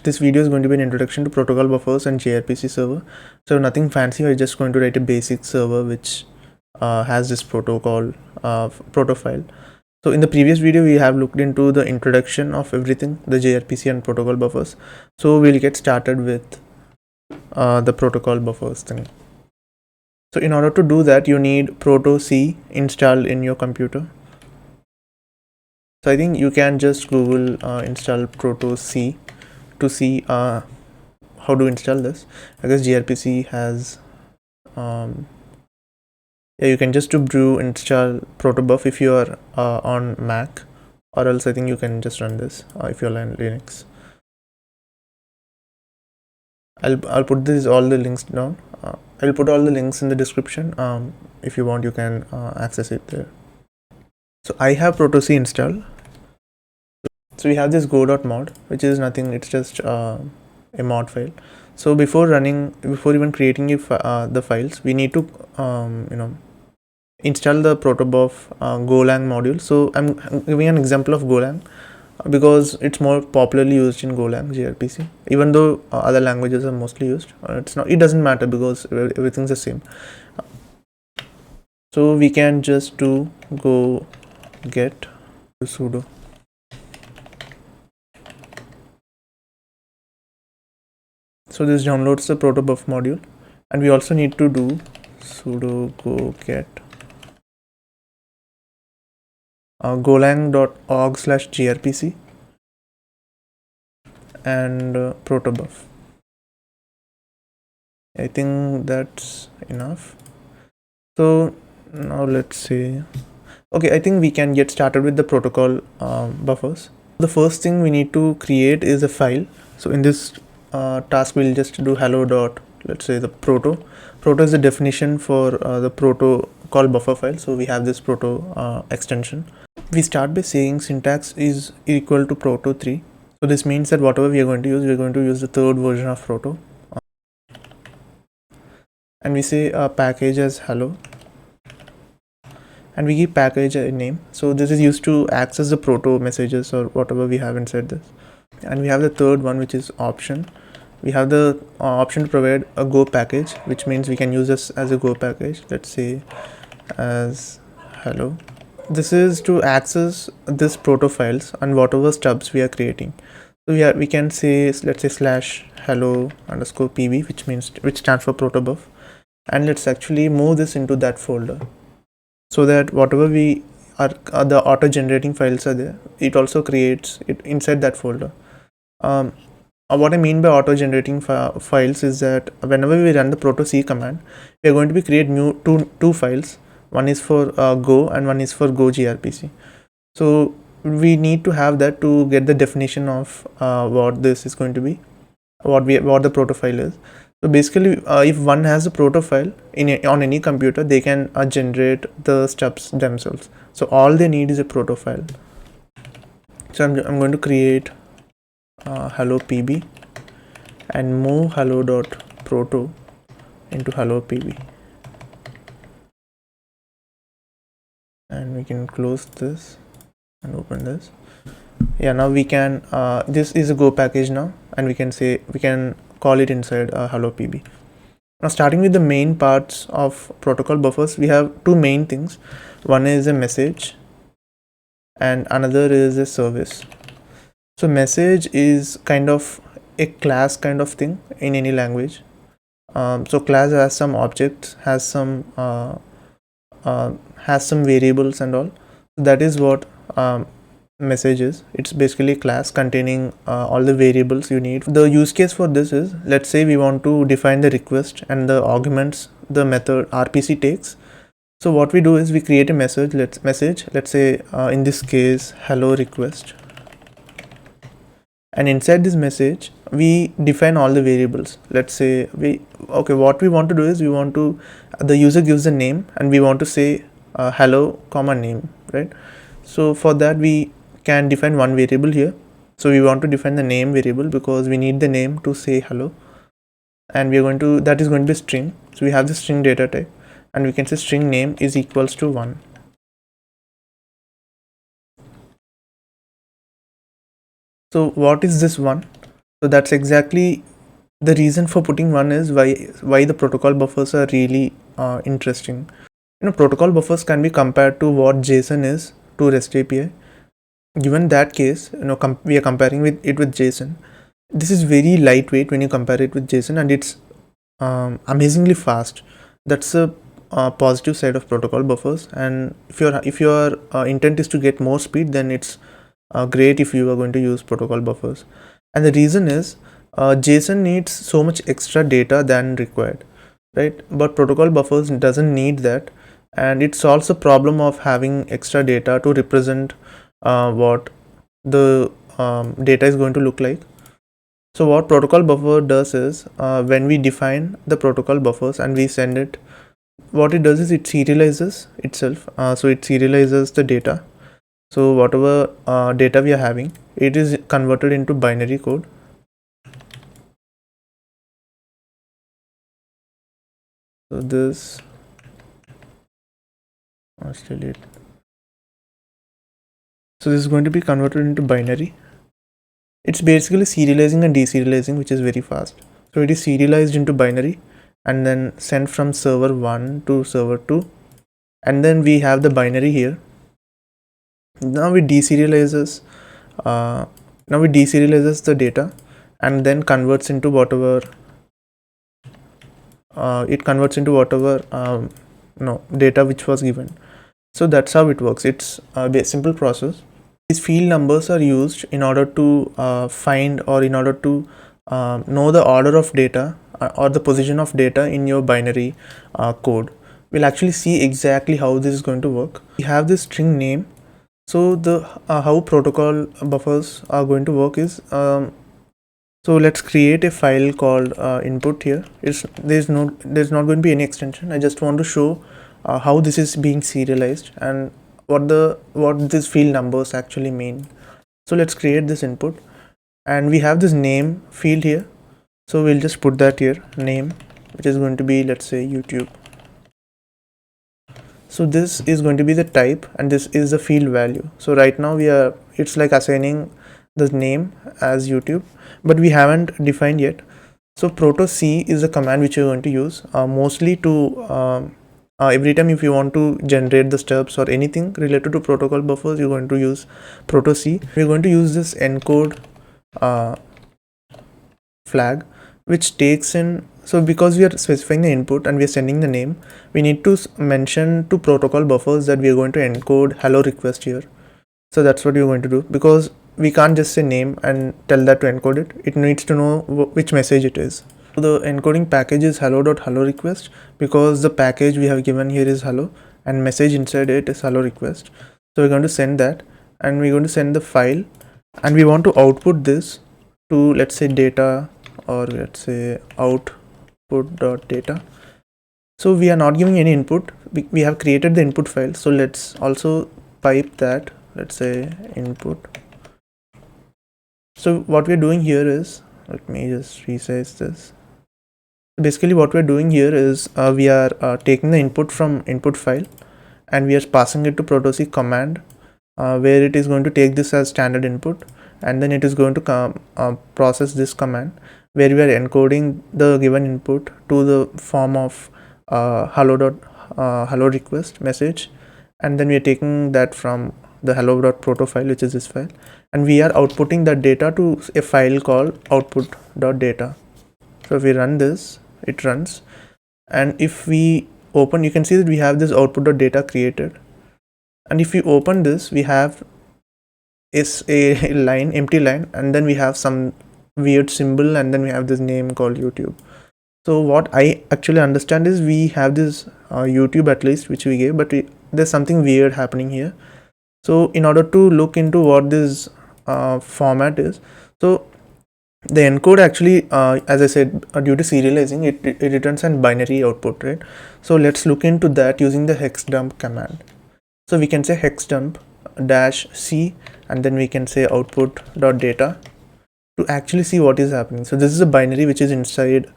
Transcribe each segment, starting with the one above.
This video is going to be an introduction to protocol buffers and gRPC server. So nothing fancy, we're just going to write a basic server which has this protocol proto file. So in the previous video we have looked into the introduction of everything, the gRPC and protocol buffers. So we'll get started with the protocol buffers thing. So in order to do that, you need proto C installed in your computer. So I think you can just Google install proto C to see how to install this. I guess gRPC has yeah, you can just do brew install protobuf if you are on Mac, or else I think you can just run this if you're on Linux. I'll put this all the links down. I'll put all the links in the description. If you want, you can access it there. So I have proto C installed. So we have this go.mod, which is nothing, it's just a mod file. So before even creating the files, we need to install the protobuf Golang module. So I'm giving an example of Golang because it's more popularly used in Golang gRPC, even though other languages are mostly used. It doesn't matter because everything's the same. So we can just do go get sudo. So this downloads the protobuf module, and we also need to do sudo go get golang.org/grpc and protobuf. I think that's enough. So now let's see. Okay, I think we can get started with the protocol buffers. The first thing we need to create is a file. So in this task, we'll just do hello dot, let's say, the proto. Proto is the definition for the protocol buffer file. So we have this proto extension. We start by saying syntax is equal to proto 3. So this means that whatever we are going to use, we're going to use the third version of proto. And we say package as hello, and we give package a name. So this is used to access the proto messages or whatever we have inside this. And we have the third one, which is option. We have the option to provide a go package, which means we can use this as a go package. Let's say as hello. This is to access this proto files and whatever stubs we are creating. So we can say, let's say /hello_pb, which stands for protobuf, and let's actually move this into that folder, so that whatever we are the auto generating files are there, it also creates it inside that folder. What I mean by auto generating files is that whenever we run the proto C command, we are going to be create new two files. One is for go and one is for go gRPC. So we need to have that to get the definition of what this is going to be, what the proto file is. So basically, if one has a proto file on any computer, they can generate the stubs themselves. So all they need is a proto file. So I'm going to create hello pb and move hello.proto into hello pb, and we can close this and open this. Yeah, now we can this is a go package now, and we can call it inside hello pb. Now starting with the main parts of protocol buffers, we have two main things. One is a message and another is a service. So message is kind of a class kind of thing in any language. So class has some objects, has some variables and all. That is what message is. It's basically a class containing all the variables you need. The use case for this is, let's say we want to define the request and the arguments the method RPC takes. So what we do is we create a message. Let's say in this case hello request, and inside this message we define all the variables. Let's say what we want to do is the user gives the name and we want to say hello comma name, right? So for that we can define one variable here. So we want to define the name variable because we need the name to say hello, and that is going to be string. So we have the string data type, and we can say string name is equals to 1. So what is this one? So that's exactly the reason for putting one is why the protocol buffers are really interesting. Protocol buffers can be compared to what JSON is to REST API. Given that case, we are comparing with JSON. This is very lightweight when you compare it with JSON, and it's amazingly fast. That's a positive side of protocol buffers. And if your intent is to get more speed, then it's great if you are going to use protocol buffers. And the reason is JSON needs so much extra data than required, right? But protocol buffers doesn't need that, and it solves the problem of having extra data to represent what the data is going to look like. So what protocol buffer does is when we define the protocol buffers and we send it, what it does is it serializes itself. So it serializes the data. So whatever data we are having, it is converted into binary code. So this delete. So this is going to be converted into binary. It's basically serializing and deserializing, which is very fast. So it is serialized into binary and then sent from server 1 to server 2, and then we have the binary here. Now it deserializes the data and then converts into whatever data which was given. So that's how it works. It's a simple process. These field numbers are used in order to find, or in order to know the order of data or the position of data in your binary code. We'll actually see exactly how this is going to work. We have this string name. So the how protocol buffers are going to work is so let's create a file called input here. There's not going to be any extension. I just want to show how this is being serialized and what these field numbers actually mean. So let's create this input, and we have this name field here. So we'll just put that here, name, which is going to be, let's say, YouTube. So this is going to be the type, and this is the field value. So right now it's like assigning the name as YouTube, but we haven't defined yet. So proto C is the command which you're going to use mostly to every time if you want to generate the stubs or anything related to protocol buffers, you're going to use proto C. We're going to use this encode flag, which takes in, so because we are specifying the input and we are sending the name, we need to mention to protocol buffers that we are going to encode hello request here. So that's what you're going to do, because we can't just say name and tell that to encode it. It needs to know which message it is. So the encoding package is hello.hello request, because the package we have given here is hello and message inside it is hello request. So we're going to send that, and we're going to send the file, and we want to output this to, let's say, data, or let's say output.data. So we are not giving any input. We have created the input file. So let's also pipe that, let's say, input. So what we're doing here is, let me just resize this. Basically what we're doing here is we are taking the input from input file, and we are passing it to proto-C command, where it is going to take this as standard input, and then it is going to process this command where we are encoding the given input to the form of hello request message, and then we are taking that from the hello.proto file, which is this file, and we are outputting that data to a file called output.data. So if we run this, it runs, and if we open, you can see that we have this output.data created, and if we open this, we have is a line, empty line, and then we have some weird symbol, and then we have this name called YouTube. So what I actually understand is we have this YouTube at least, which we gave, but there's something weird happening here. So in order to look into what this format is, so the encode actually, as I said, due to serializing, it returns an binary output, right? So let's look into that using the hex dump command. So we can say hex dump -c, and then we can say output.data to actually see what is happening. So this is a binary which is inside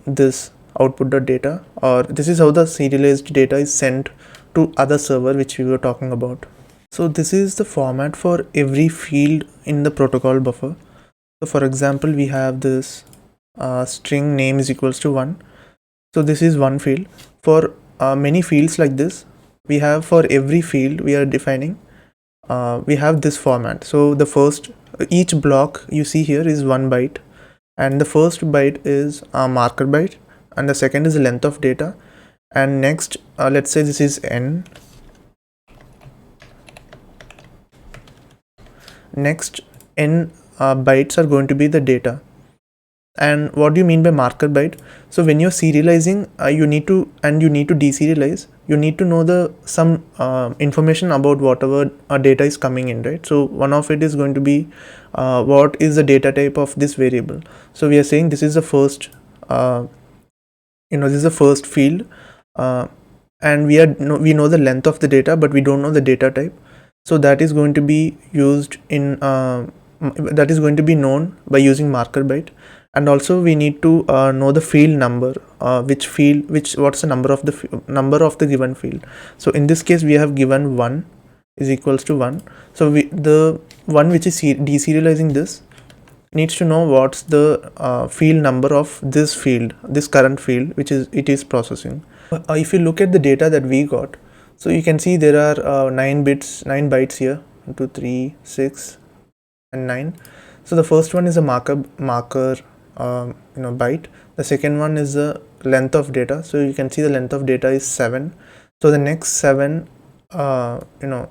this output.data, or this is how the serialized data is sent to other server which we were talking about. So this is the format for every field in the protocol buffer. So for example, we have this string name is equals to 1. So this is one field. For many fields like this, we have, for every field we are defining, we have this format. So the first, each block you see here is 1 byte, and the first byte is a marker byte, and the second is the length of data, and next let's say this is n. Next n bytes are going to be the data. And what do you mean by marker byte? So when you're serializing, you need to deserialize, you need to know the some information about whatever data is coming in, right? So one of it is going to be what is the data type of this variable. So we are saying this is the first this is the first field, and we know the length of the data, but we don't know the data type. So that is going to be used in that is going to be known by using marker byte. And also we need to know the field number, what's the number of the given field. So in this case we have given 1 is equals to 1. So the one which is deserializing this needs to know what's the field number of this current field which it is processing. If you look at the data that we got, so you can see there are 9 bytes here, 1 2 3 6 and 9. So the first one is a marker byte. The second one is the length of data, so you can see the length of data is 7. So the next 7 data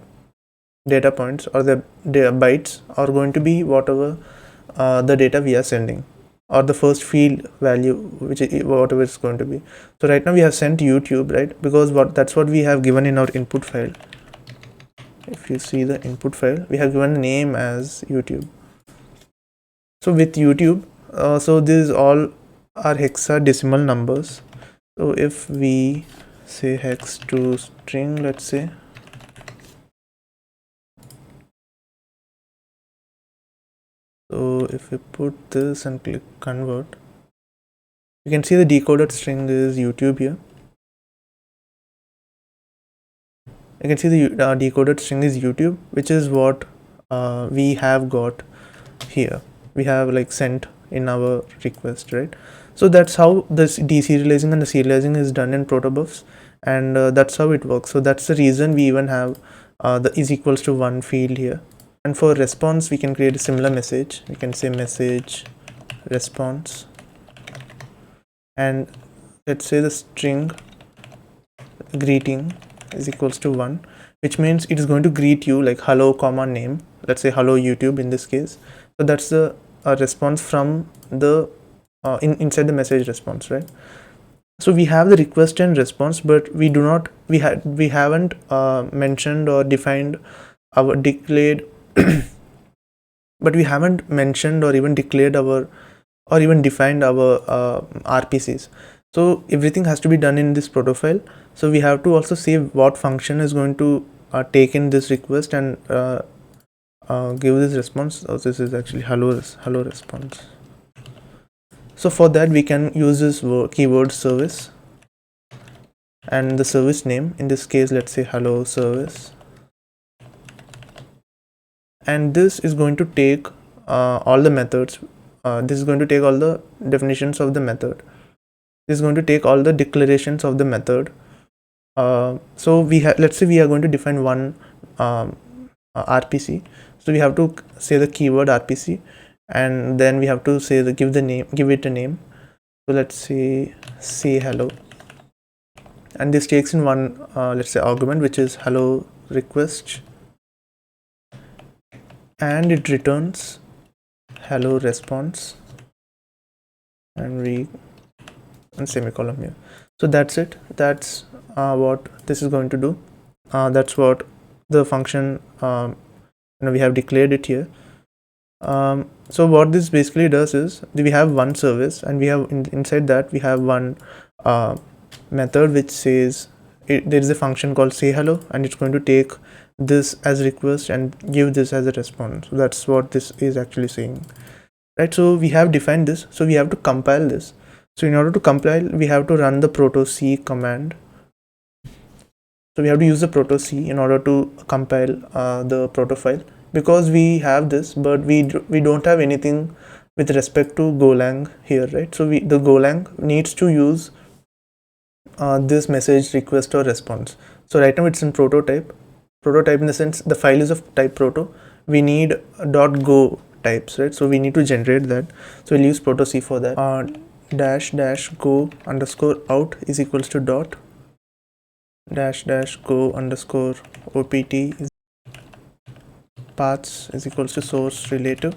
points or the bytes are going to be whatever the data we are sending, or the first field value, which is whatever it's going to be. So right now we have sent YouTube, right? Because that's what we have given in our input file. If you see the input file, we have given a name as YouTube. So with YouTube, so these all are hexadecimal numbers. So if we say hex to string, let's say, so if we put this and click convert, you can see the decoded string is YouTube here. You can see the decoded string is YouTube, which is what we have got here. We have like sent in our request, right? So that's how this deserializing and the serializing is done in protobufs, and that's how it works. So that's the reason we even have the is equals to 1 field here. And for response, we can create a similar message. We can say message response, and let's say the string greeting is equals to 1, which means it is going to greet you like hello comma name. Let's say hello YouTube in this case. So that's the response from the inside the message response, right? So we have the request and response, but we haven't mentioned or defined our declared but we haven't mentioned or even declared our or even defined our RPCs. So everything has to be done in this proto file. So we have to also say what function is going to take in this request and give this response. So this is actually hello response. So for that we can use this keyword service, and the service name, in this case let's say hello service, and this is going to take all the methods. This is going to take all the definitions of the method. This is going to take all the declarations of the method. So let's say we are going to define one RPC. So we have to say the keyword RPC, and then we have to say give it a name. So let's say hello, and this takes in one let's say argument, which is hello request, and it returns hello response and semicolon here. So that's it. That's what this is going to do. That's what the function we have declared it here. So what this basically does is we have one service, and we have inside that we have one method which says there is a function called say hello, and it's going to take this as request and give this as a response. So that's what this is actually saying, right? So we have defined this, so we have to compile this. So in order to compile, we have to run the proto C command. So we have to use the proto C in order to compile the proto file, because we have this, but we don't have anything with respect to Golang here, right? So the Golang needs to use this message request or response. So right now it's in prototype in the sense the file is of type proto. We need .go types, right? So we need to generate that. So we'll use proto C for that. Dash go underscore out is equals to dot dash go underscore opt is paths is equals to source relative.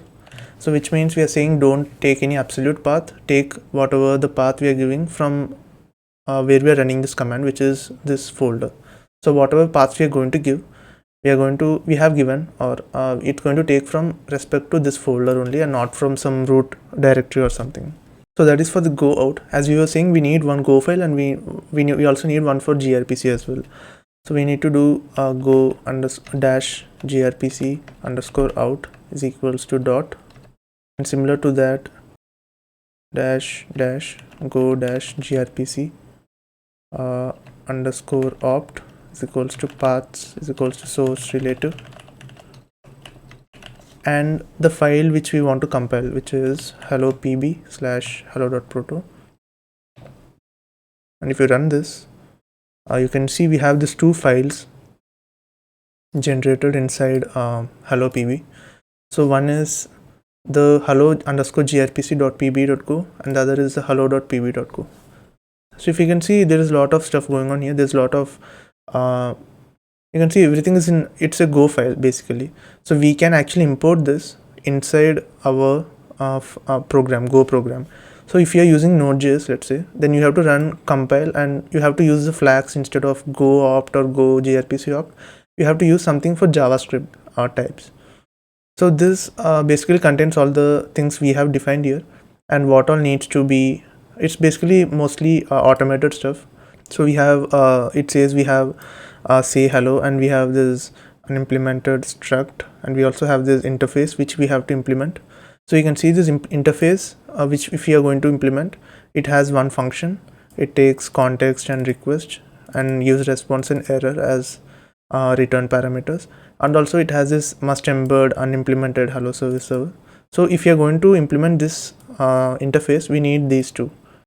So which means we are saying don't take any absolute path, take whatever the path we are giving from where we are running this command, which is this folder. So whatever paths we are going to give, we have given, or it's going to take from respect to this folder only and not from some root directory or something. So that is for the go out. As we were saying, we need one go file, and we also need one for gRPC as well. So we need to do go dash gRPC underscore out is equals to dot, and similar to that dash go dash gRPC underscore opt is equals to paths is equals to source relative, and the file which we want to compile, which is hello pb / hello.proto. And if you run this, you can see we have these two files generated inside hello pb. So one is the hello underscore grpc.pb.go, and the other is the hello.pb.go. So if you can see, there is a lot of stuff going on here. There's a lot of you can see everything is in, it's a go file basically. So we can actually import this inside our program, go program. So if you are using Node.js, let's say, then you have to run compile, and you have to use the flags instead of go opt or go grpc opt. You have to use something for JavaScript types. So this basically contains all the things we have defined here, and what all needs to be, it's basically mostly automated stuff. So we have it says we have say hello, and we have this unimplemented struct, and we also have this interface which we have to implement. So you can see this interface which if you are going to implement, it has one function. It takes context and request and use response and error as return parameters, and also it has this must embed unimplemented hello service server. So if you are going to implement this interface, we need these two.